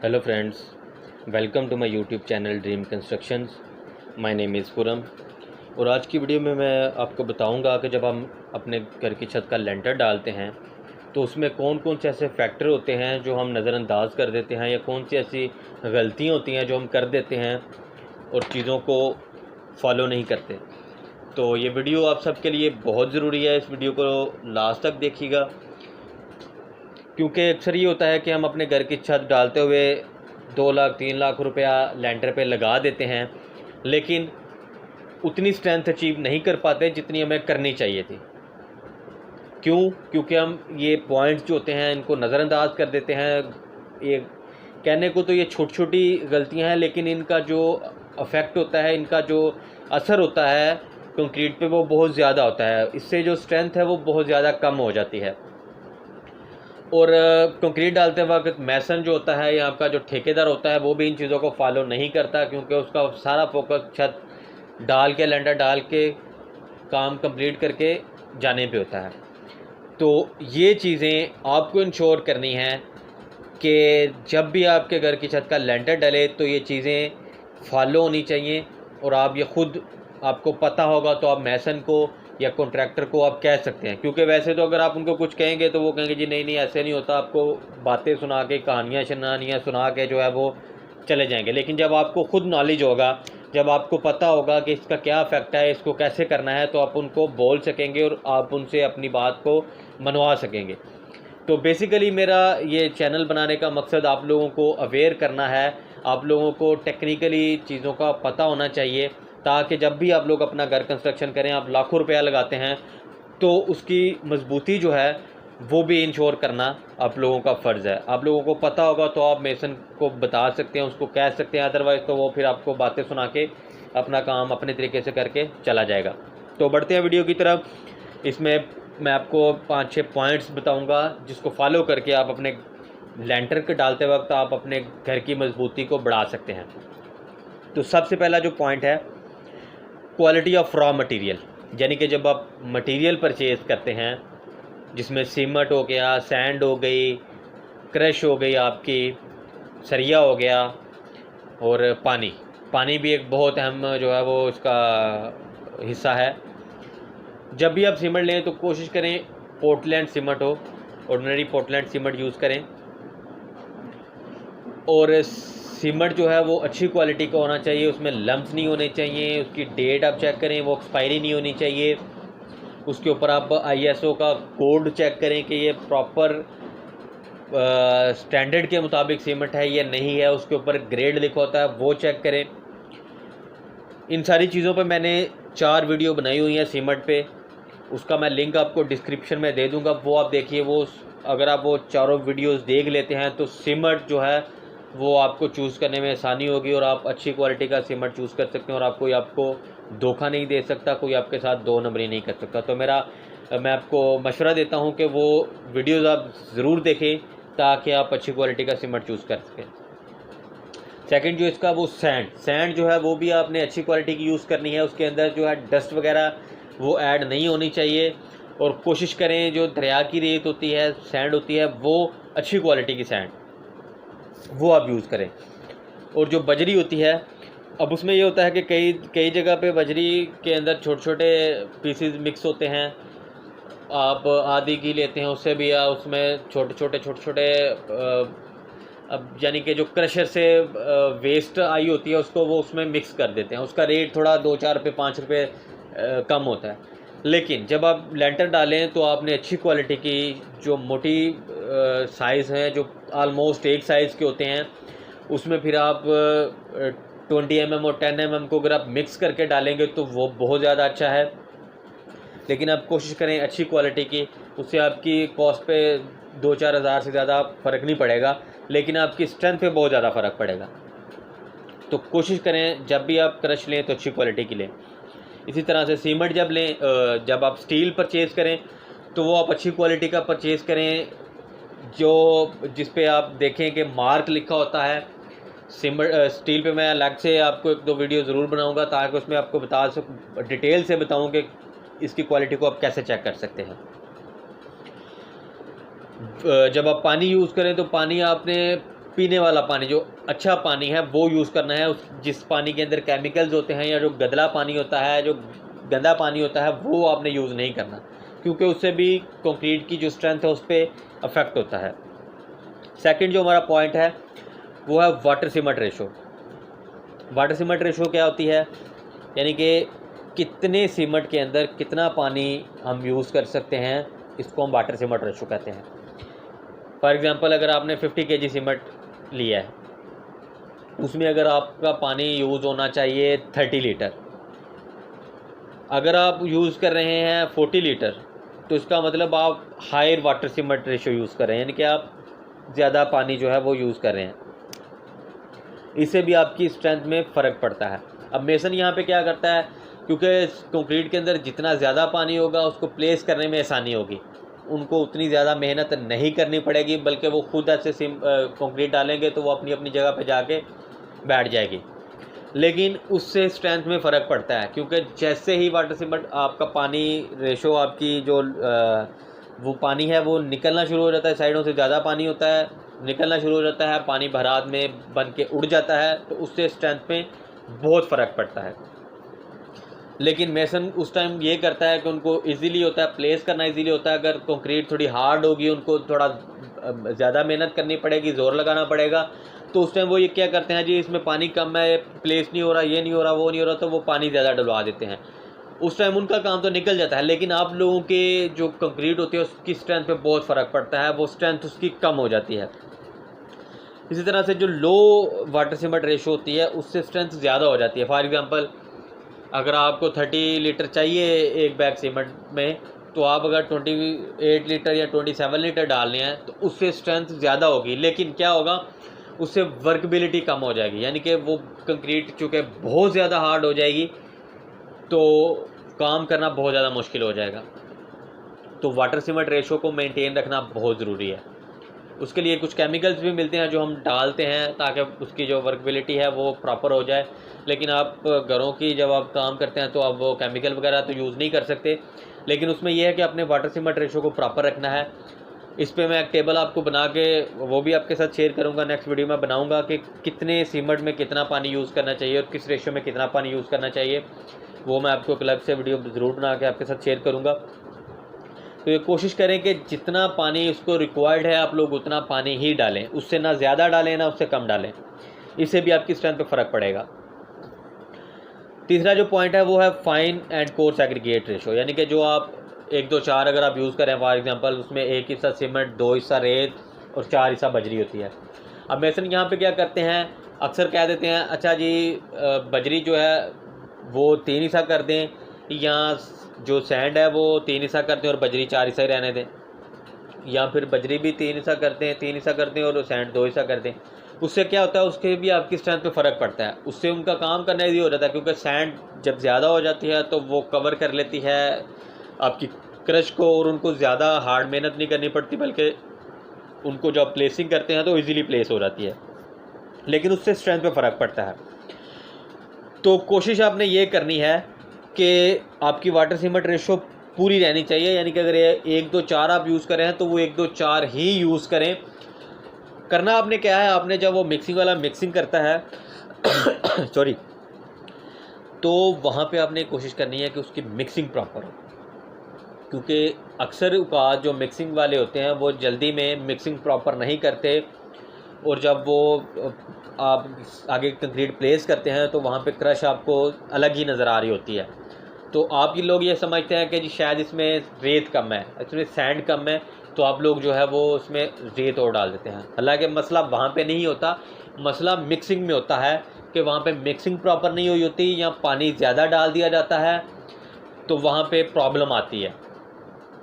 Hello friends, welcome to my YouTube channel dream constructions. My name is Khurram और आज की video में मैं आपको बताऊंगा कि जब हम अपने घर की छत का लेंटर डालते हैं तो उसमें कौन कौन से ऐसे फैक्टर होते हैं जो हम नज़रअंदाज कर देते हैं या कौन सी ऐसी गलतियां होती हैं जो हम कर देते हैं और चीज़ों को फॉलो नहीं करते। तो ये वीडियो आप सबके लिए बहुत ज़रूरी है, इस वीडियो को लास्ट तक देखिएगा, क्योंकि अक्सर ये होता है कि हम अपने घर की छत डालते हुए 2 लाख 3 लाख रुपया लेंटर पे लगा देते हैं, लेकिन उतनी स्ट्रेंथ अचीव नहीं कर पाते जितनी हमें करनी चाहिए थी। क्यों? क्योंकि हम ये पॉइंट्स जो होते हैं इनको नज़रअंदाज कर देते हैं। ये कहने को तो ये छोटी छोटी गलतियां हैं, लेकिन इनका जो अफेक्ट होता है, इनका जो असर होता है कंक्रीट पे वो बहुत ज़्यादा होता है। इससे जो स्ट्रेंथ है वो बहुत ज़्यादा कम हो जाती है। और कंक्रीट डालते वक्त मैसन जो होता है या आपका जो ठेकेदार होता है वो भी इन चीज़ों को फॉलो नहीं करता, क्योंकि उसका सारा फोकस छत डाल के लेंटर डाल के काम कंप्लीट करके जाने पे होता है। तो ये चीज़ें आपको इंश्योर करनी है कि जब भी आपके घर की छत का लेंटर डले तो ये चीज़ें फॉलो होनी चाहिए। और आप ये खुद आपको पता होगा तो आप मैसन को या कॉन्ट्रैक्टर को आप कह सकते हैं, क्योंकि वैसे तो अगर आप उनको कुछ कहेंगे तो वो कहेंगे जी नहीं ऐसे नहीं होता, आपको बातें सुना के कहानियाँ शनानियाँ सुना के जो है वो चले जाएंगे। लेकिन जब आपको खुद नॉलेज होगा, जब आपको पता होगा कि इसका क्या इफेक्ट है, इसको कैसे करना है, तो आप उनको बोल सकेंगे और आप उनसे अपनी बात को मनवा सकेंगे। तो बेसिकली मेरा ये चैनल बनाने का मकसद आप लोगों को अवेयर करना है, आप लोगों को टेक्निकली चीज़ों का पता होना चाहिए, ताकि जब भी आप लोग अपना घर कंस्ट्रक्शन करें, आप लाखों रुपया लगाते हैं तो उसकी मजबूती जो है वो भी इंश्योर करना आप लोगों का फ़र्ज़ है। आप लोगों को पता होगा तो आप मेसन को बता सकते हैं, उसको कह सकते हैं, अदरवाइज़ तो वो फिर आपको बातें सुना के अपना काम अपने तरीके से करके चला जाएगा। तो बढ़ते हैं वीडियो की तरफ। इसमें मैं आपको 5-6 पॉइंट्स बताऊंगा जिसको फॉलो करके आप अपने लेंटर के डालते वक्त आप अपने घर की मजबूती को बढ़ा सकते हैं। तो सबसे पहला जो पॉइंट है, क्वालिटी ऑफ रॉ मटेरियल, यानी कि जब आप मटेरियल परचेज़ करते हैं जिसमें सीमेंट हो गया, सैंड हो गई, क्रश हो गई, आपकी सरिया हो गया, और पानी भी एक बहुत अहम जो है वो इसका हिस्सा है। जब भी आप सीमेंट लें तो कोशिश करें पोर्टलैंड सीमेंट हो, ऑर्डिनरी पोर्टलैंड सीमेंट यूज़ करें। और सीमेंट जो है वो अच्छी क्वालिटी का होना चाहिए, उसमें लम्स नहीं होने चाहिए, उसकी डेट आप चेक करें वो एक्सपायरी नहीं होनी चाहिए। उसके ऊपर आप ISO का कोड चेक करें कि ये प्रॉपर स्टैंडर्ड के मुताबिक सीमेंट है या नहीं है, उसके ऊपर ग्रेड लिखा होता है वो चेक करें। इन सारी चीज़ों पे मैंने 4 वीडियो बनाई हुई हैं सीमेंट पे, उसका मैं लिंक आपको डिस्क्रिप्शन में दे दूंगा, वो आप देखिए। वो अगर आप वो चारों वीडियोस देख लेते हैं तो सीमेंट जो है वो आपको चूज़ करने में आसानी होगी और आप अच्छी क्वालिटी का सीमेंट चूज़ कर सकते हैं, और आपको धोखा नहीं दे सकता, कोई आपके साथ 2 नंबरी नहीं कर सकता। तो मैं आपको मशवरा देता हूं कि वो वीडियोस आप ज़रूर देखें ताकि आप अच्छी क्वालिटी का सीमेंट चूज़ कर सकें। सेकंड जो इसका वो सैंड जो है वो भी आपने अच्छी क्वालिटी की यूज़ करनी है, उसके अंदर जो है डस्ट वगैरह वो ऐड नहीं होनी चाहिए। और कोशिश करें जो दरिया की रेत होती है, सैंड होती है, वो अच्छी क्वालिटी की सैंड वो आप यूज़ करें। और जो बजरी होती है, अब उसमें ये होता है कि कई जगह पे बजरी के अंदर छोटे छोटे पीसेस मिक्स होते हैं, आप आधी की लेते हैं उससे भी, या उसमें छोटे छोटे अब यानी कि जो क्रशर से वेस्ट आई होती है उसको वो उसमें मिक्स कर देते हैं, उसका रेट थोड़ा 2-4 रुपये 5 रुपये कम होता है। लेकिन जब आप लेंटर डालें तो आपने अच्छी क्वालिटी की जो मोटी साइज़ हैं, जो आलमोस्ट एक साइज़ के होते हैं, उसमें फिर आप 20 mm और 10 mm को अगर आप मिक्स करके डालेंगे तो वो बहुत ज़्यादा अच्छा है। लेकिन आप कोशिश करें अच्छी क्वालिटी की, उससे आपकी कॉस्ट पे 2-4 हज़ार से ज़्यादा फ़र्क नहीं पड़ेगा, लेकिन आपकी स्ट्रेंथ पे बहुत ज़्यादा फ़र्क पड़ेगा। तो कोशिश करें जब भी आप क्रश लें तो अच्छी क्वालिटी की लें। इसी तरह से सीमेंट जब आप स्टील परचेज़ करें तो वो आप अच्छी क्वालिटी का परचेज़ करें, जिस पे आप देखें कि मार्क लिखा होता है। स्टील पे मैं अलग से आपको 1-2 वीडियो ज़रूर बनाऊंगा ताकि उसमें आपको डिटेल से बताऊं कि इसकी क्वालिटी को आप कैसे चेक कर सकते हैं। जब आप पानी यूज़ करें तो पानी आपने पीने वाला पानी, जो अच्छा पानी है वो यूज़ करना है। उस जिस पानी के अंदर केमिकल्स होते हैं या जो गंदला पानी होता है, जो गंदा पानी होता है, वो आपने यूज़ नहीं करना, क्योंकि उससे भी कंक्रीट की जो स्ट्रेंथ है उस पर अफेक्ट होता है। सेकंड जो हमारा पॉइंट है वो है water cement ratio. Water cement ratio क्या होती है, यानी कि कितने सीमेंट के अंदर कितना पानी हम यूज़ कर सकते हैं, इसको हम वाटर सीमेंट रेशो कहते हैं। फॉर एग्ज़ाम्पल, अगर आपने 50 kg सीमेंट लिया है, उसमें अगर आपका पानी यूज़ होना चाहिए 30 लीटर, अगर आप यूज़ कर रहे हैं 40 लीटर, तो इसका मतलब आप higher water cement ratio use कर रहे हैं, यानी कि आप ज़्यादा पानी जो है वो यूज़ कर रहे हैं। इससे भी आपकी स्ट्रेंथ में फ़र्क पड़ता है। अब मेसन यहाँ पे क्या करता है, क्योंकि कंक्रीट के अंदर जितना ज़्यादा पानी होगा उसको प्लेस करने में आसानी होगी, उनको उतनी ज़्यादा मेहनत नहीं करनी पड़ेगी, बल्कि वो खुद ऐसे कंक्रीट डालेंगे तो वो अपनी अपनी जगह पे जाके बैठ जाएगी। लेकिन उससे स्ट्रेंथ में फ़र्क पड़ता है, क्योंकि जैसे ही वाटर सीमेंट आपका पानी रेशो, आपकी जो वो पानी है वो निकलना शुरू हो जाता है, साइडों से ज़्यादा पानी होता है, निकलना शुरू हो जाता है, पानी भरात में बन के उड़ जाता है, तो उससे स्ट्रेंथ में बहुत फ़र्क पड़ता है। लेकिन मेसन उस टाइम ये करता है कि उनको इजीली होता है, प्लेस करना इजीली होता है। अगर कंक्रीट थोड़ी हार्ड होगी, उनको थोड़ा ज़्यादा मेहनत करनी पड़ेगी, ज़ोर लगाना पड़ेगा, तो उस टाइम वो ये क्या करते हैं जी, इसमें पानी कम है, प्लेस नहीं हो रहा, ये नहीं हो रहा, वो नहीं हो रहा, तो वो पानी ज़्यादा डलवा देते हैं। उस टाइम उनका काम तो निकल जाता है, लेकिन आप लोगों के जो कंक्रीट होती है उसकी स्ट्रेंथ पे बहुत फ़र्क पड़ता है, वो स्ट्रेंथ उसकी कम हो जाती है। इसी तरह से जो लो वाटर सीमेंट रेशो होती है उससे स्ट्रेंथ ज़्यादा हो जाती है। फॉर एग्ज़ाम्पल, अगर आपको 30 लीटर चाहिए एक बैग सीमेंट में, तो आप अगर 28 लीटर या 27 लीटर डालने हैं तो उससे स्ट्रेंथ ज़्यादा होगी, लेकिन क्या होगा, उससे वर्कबिलिटी कम हो जाएगी, यानी कि वो कंक्रीट चूँकि बहुत ज़्यादा हार्ड हो जाएगी तो काम करना बहुत ज़्यादा मुश्किल हो जाएगा। तो वाटर सीमेंट रेशो को मेंटेन रखना बहुत ज़रूरी है। उसके लिए कुछ केमिकल्स भी मिलते हैं जो हम डालते हैं ताकि उसकी जो वर्कबिलिटी है वो प्रॉपर हो जाए। लेकिन आप घरों की जब आप काम करते हैं तो आप वो केमिकल वगैरह तो यूज़ नहीं कर सकते, लेकिन उसमें यह है कि अपने वाटर सीमेंट रेशो को प्रॉपर रखना है। इस पे मैं एक टेबल आपको बना के वो भी आपके साथ शेयर करूंगा, नेक्स्ट वीडियो में बनाऊंगा कि कितने सीमेंट में कितना पानी यूज़ करना चाहिए और किस रेशो में कितना पानी यूज़ करना चाहिए। वो मैं आपको अलग से वीडियो ज़रूर बना के आपके साथ शेयर करूँगा। तो ये कोशिश करें कि जितना पानी उसको रिक्वायर्ड है आप लोग उतना पानी ही डालें, उससे ना ज़्यादा डालें ना उससे कम डालें, इससे भी आपकी स्ट्रेंथ पे फ़र्क पड़ेगा। तीसरा जो पॉइंट है वो है fine and coarse aggregate ratio, यानी कि जो आप 1 2 4 अगर आप यूज़ करें, फॉर एग्जांपल उसमें 1 हिस्सा सीमेंट, 2 हिस्सा रेत और 4 हिस्सा बजरी होती है। अब मेसन यहाँ पे क्या करते हैं, अक्सर कह देते हैं अच्छा जी बजरी जो है वो 3 हिस्सा कर दें, या जो सैंड है वो 3 हिस्सा कर दें और बजरी 4 हिस्सा ही रहने दें, या फिर बजरी भी 3 हिस्सा करते हैं, 3 हिस्सा करते हैं और सैंड 2 हिस्सा कर दें। उससे क्या होता है, उसके भी आपकी स्ट्रेंथ पे फ़र्क पड़ता है, उससे उनका काम करना ईजी हो जाता है, क्योंकि सैंड जब ज़्यादा हो जाती है तो वो कवर कर लेती है आपकी क्रश को और उनको ज़्यादा हार्ड मेहनत नहीं करनी पड़ती, बल्कि उनको जब प्लेसिंग करते हैं तो ईजिली प्लेस हो जाती है, लेकिन उससे स्ट्रेंथ पे फ़र्क पड़ता है। तो कोशिश आपने ये करनी है कि आपकी वाटर सीमेंट रेशो पूरी रहनी चाहिए, यानी कि अगर 1 2 4 आप यूज़ करें तो वो 1 2 4 ही यूज़ करें। करना आपने क्या है, आपने जब वो मिक्सिंग वाला मिक्सिंग करता है सॉरी, तो वहाँ पे आपने कोशिश करनी है कि उसकी मिक्सिंग प्रॉपर हो, क्योंकि अक्सर औकात जो मिक्सिंग वाले होते हैं वो जल्दी में मिक्सिंग प्रॉपर नहीं करते, और जब वो आप आगे कंक्रीट प्लेस करते हैं तो वहाँ पे क्रश आपको अलग ही नज़र आ रही होती है। तो आप ये लोग ये समझते हैं कि जी शायद इसमें रेत कम है, इसमें सैंड कम है, तो आप लोग जो है वो उसमें रेत और डाल देते हैं। हालांकि मसला वहाँ पे नहीं होता, मसला मिक्सिंग में होता है कि वहाँ पे मिक्सिंग प्रॉपर नहीं हुई होती या पानी ज़्यादा डाल दिया जाता है, तो वहाँ पे प्रॉब्लम आती है।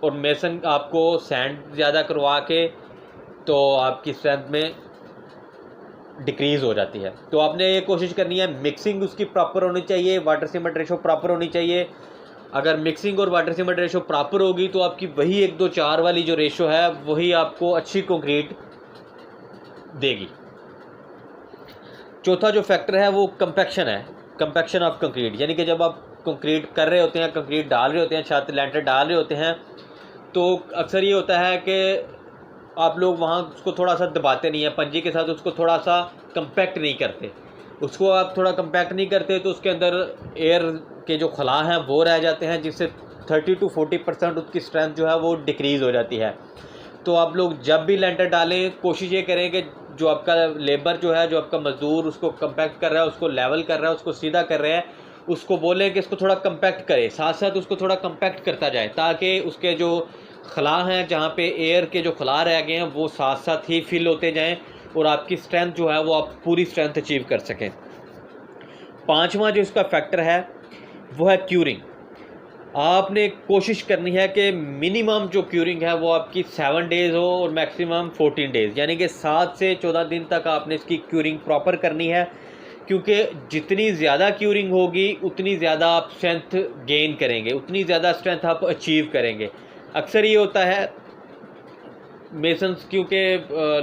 और मेसन आपको सैंड ज़्यादा करवा के तो आपकी स्ट्रेंथ में डिक्रीज़ हो जाती है। तो आपने ये कोशिश करनी है मिक्सिंग उसकी प्रॉपर होनी चाहिए, वाटर सीमेंट रेशो प्रॉपर होनी चाहिए। अगर मिक्सिंग और वाटर सीमेंट रेशो प्रॉपर होगी तो आपकी वही 1 2 4 वाली जो रेशो है वही आपको अच्छी कंक्रीट देगी। चौथा जो फैक्टर है वो कंपैक्शन है, कंपैक्शन ऑफ कंक्रीट, यानी कि जब आप कंक्रीट कर रहे होते हैं, कंक्रीट डाल रहे होते हैं, छत लेंटर डाल रहे होते हैं, तो अक्सर ये होता है कि आप लोग वहाँ उसको थोड़ा सा दबाते नहीं हैं, पंजे के साथ उसको थोड़ा सा कंपैक्ट नहीं करते। उसको आप थोड़ा कंपैक्ट नहीं करते तो उसके अंदर एयर के जो खला हैं वो रह जाते हैं, जिससे 30 to 40% उसकी स्ट्रेंथ जो है वो डिक्रीज़ हो जाती है। तो आप लोग जब भी लेंटर डालें, कोशिश ये करें कि जो आपका लेबर जो है, जो आपका मज़दूर उसको कंपैक्ट कर रहा है, उसको लेवल कर रहा है, उसको सीधा कर रहा है, उसको बोलें कि इसको थोड़ा कंपैक्ट करे, साथ साथ उसको थोड़ा कंपैक्ट करता जाए, ताकि उसके जो खला हैं, जहाँ पे एयर के जो खला रह गए हैं, वो साथ साथ ही फिल होते जाएं और आपकी स्ट्रेंथ जो है वो आप पूरी स्ट्रेंथ अचीव कर सकें। पांचवा जो इसका फैक्टर है वो है क्यूरिंग। आपने कोशिश करनी है कि मिनिमम जो क्यूरिंग है वो आपकी 7 डेज़ हो और मैक्सिमम 14 डेज़, यानी कि 7 से 14 दिन तक आपने इसकी क्यूरिंग प्रॉपर करनी है, क्योंकि जितनी ज़्यादा क्यूरिंग होगी उतनी ज़्यादा आप स्ट्रेंथ गेन करेंगे, उतनी ज़्यादा स्ट्रेंथ आप अचीव करेंगे। अक्सर ये होता है मेसन्स, क्योंकि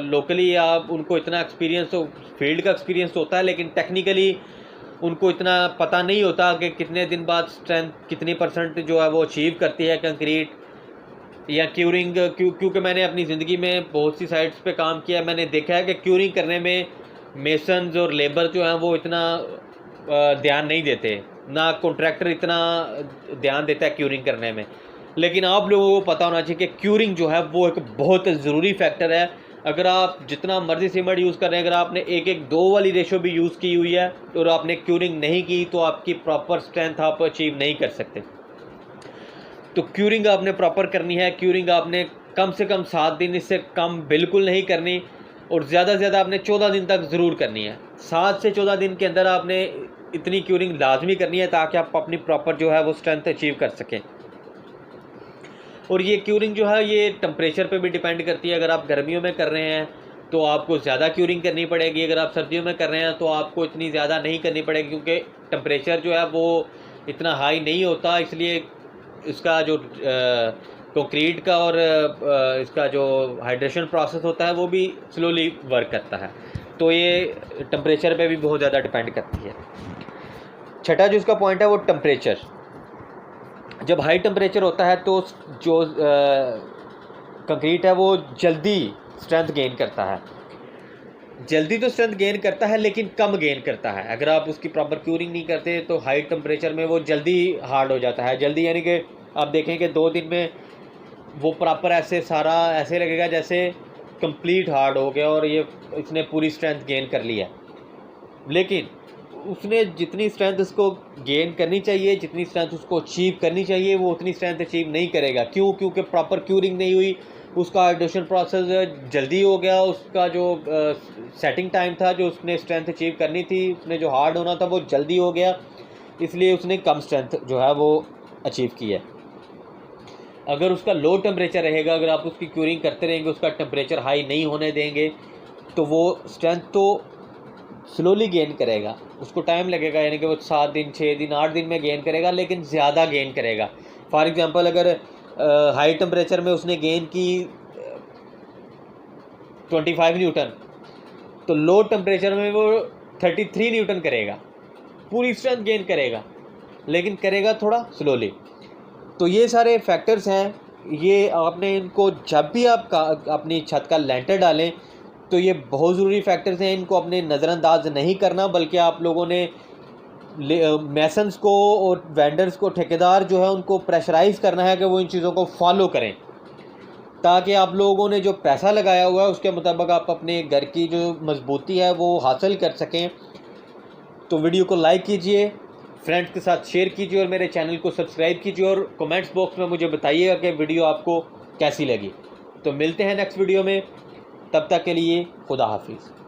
लोकली आप उनको इतना एक्सपीरियंस तो फील्ड का एक्सपीरियंस होता है, लेकिन टेक्निकली उनको इतना पता नहीं होता कि कितने दिन बाद स्ट्रेंथ कितनी % जो है वो अचीव करती है कंक्रीट या क्यूरिंग। क्योंकि मैंने अपनी ज़िंदगी में बहुत सी साइट्स पे काम किया, मैंने देखा है कि क्यूरिंग करने में मेसन्स और लेबर जो हैं वो इतना ध्यान नहीं देते, ना कॉन्ट्रैक्टर इतना ध्यान देता है क्यूरिंग करने में। लेकिन आप लोगों को पता होना चाहिए कि क्यूरिंग जो है वो एक बहुत ज़रूरी फैक्टर है। अगर आप जितना मर्जी सीमेंट यूज़ कर रहे हैं, अगर आपने 1:2 वाली रेशो भी यूज़ की हुई है और आपने क्यूरिंग नहीं की, तो आपकी प्रॉपर स्ट्रेंथ आप अचीव नहीं कर सकते। तो क्यूरिंग आपने प्रॉपर करनी है। क्यूरिंग आपने कम से कम 7 दिन, इससे कम बिल्कुल नहीं करनी, और ज़्यादा से ज़्यादा आपने 14 दिन तक ज़रूर करनी है। 7 से 14 दिन के अंदर आपने इतनी क्यूरिंग लाजमी करनी है ताकि आप अपनी प्रॉपर जो है वो स्ट्रेंथ अचीव कर सकें। और ये क्यूरिंग जो है ये टेम्परेचर पे भी डिपेंड करती है। अगर आप गर्मियों में कर रहे हैं तो आपको ज़्यादा क्यूरिंग करनी पड़ेगी, अगर आप सर्दियों में कर रहे हैं तो आपको इतनी ज़्यादा नहीं करनी पड़ेगी, क्योंकि टेम्परेचर जो है वो इतना हाई नहीं होता, इसलिए इसका जो कंक्रीट का और इसका जो हाइड्रेशन प्रोसेस होता है वो भी स्लोली वर्क करता है। तो ये टेम्परेचर पे भी बहुत ज़्यादा डिपेंड करती है। छठा जो इसका पॉइंट है वो टेम्परेचर। जब हाई टेम्परेचर होता है तो जो कंक्रीट है वो जल्दी स्ट्रेंथ गेन करता है। जल्दी तो स्ट्रेंथ गेन करता है लेकिन कम गेन करता है। अगर आप उसकी प्रॉपर क्यूरिंग नहीं करते तो हाई टेम्परेचर में वो जल्दी हार्ड हो जाता है। जल्दी यानी कि आप देखें कि 2 दिन में वो प्रॉपर ऐसे सारा ऐसे लगेगा जैसे कंप्लीट हार्ड हो गया और ये इसने पूरी स्ट्रेंथ गेन कर ली है। लेकिन उसने जितनी स्ट्रेंथ उसको गेन करनी चाहिए, जितनी स्ट्रेंथ उसको अचीव करनी चाहिए, वो उतनी स्ट्रेंथ अचीव नहीं करेगा। क्यों? क्योंकि प्रॉपर क्यूरिंग नहीं हुई, उसका हाइड्रेशन प्रोसेस जल्दी हो गया, उसका जो सेटिंग टाइम था, जो उसने स्ट्रेंथ अचीव करनी थी, उसने जो हार्ड होना था वो जल्दी हो गया, इसलिए उसने कम स्ट्रेंथ जो है वो अचीव की है। अगर उसका लो टेम्परेचर रहेगा, अगर आप उसकी क्यूरिंग करते रहेंगे, उसका टेम्परेचर हाई नहीं होने देंगे, तो वो स्ट्रेंथ तो स्लोली गेन करेगा, उसको टाइम लगेगा, यानी कि वो 7 दिन 6 दिन 8 दिन में गेन करेगा, लेकिन ज़्यादा गेन करेगा। फॉर एग्जांपल अगर हाई टेम्परेचर में उसने गेन की 25 न्यूटन, तो लो टेम्परेचर में वो 33 न्यूटन करेगा, पूरी स्ट्रेंथ गेन करेगा, लेकिन करेगा थोड़ा स्लोली। तो ये सारे फैक्टर्स हैं, ये आपने इनको जब भी आप अपनी छत का लेंटर डालें तो ये बहुत ज़रूरी फैक्टर्स हैं, इनको अपने नज़रअंदाज नहीं करना, बल्कि आप लोगों ने मैसन्स को और वेंडर्स को, ठेकेदार जो है, उनको प्रेशराइज़ करना है कि वो इन चीज़ों को फॉलो करें, ताकि आप लोगों ने जो पैसा लगाया हुआ है उसके मुताबिक आप अपने घर की जो मजबूती है वो हासिल कर सकें। तो वीडियो को लाइक कीजिए, फ्रेंड्स के साथ शेयर कीजिए और मेरे चैनल को सब्सक्राइब कीजिए, और कमेंट्स बॉक्स में मुझे बताइएगा कि वीडियो आपको कैसी लगी। तो मिलते हैं नेक्स्ट वीडियो में, तब तक के लिए खुदा हाफिज़।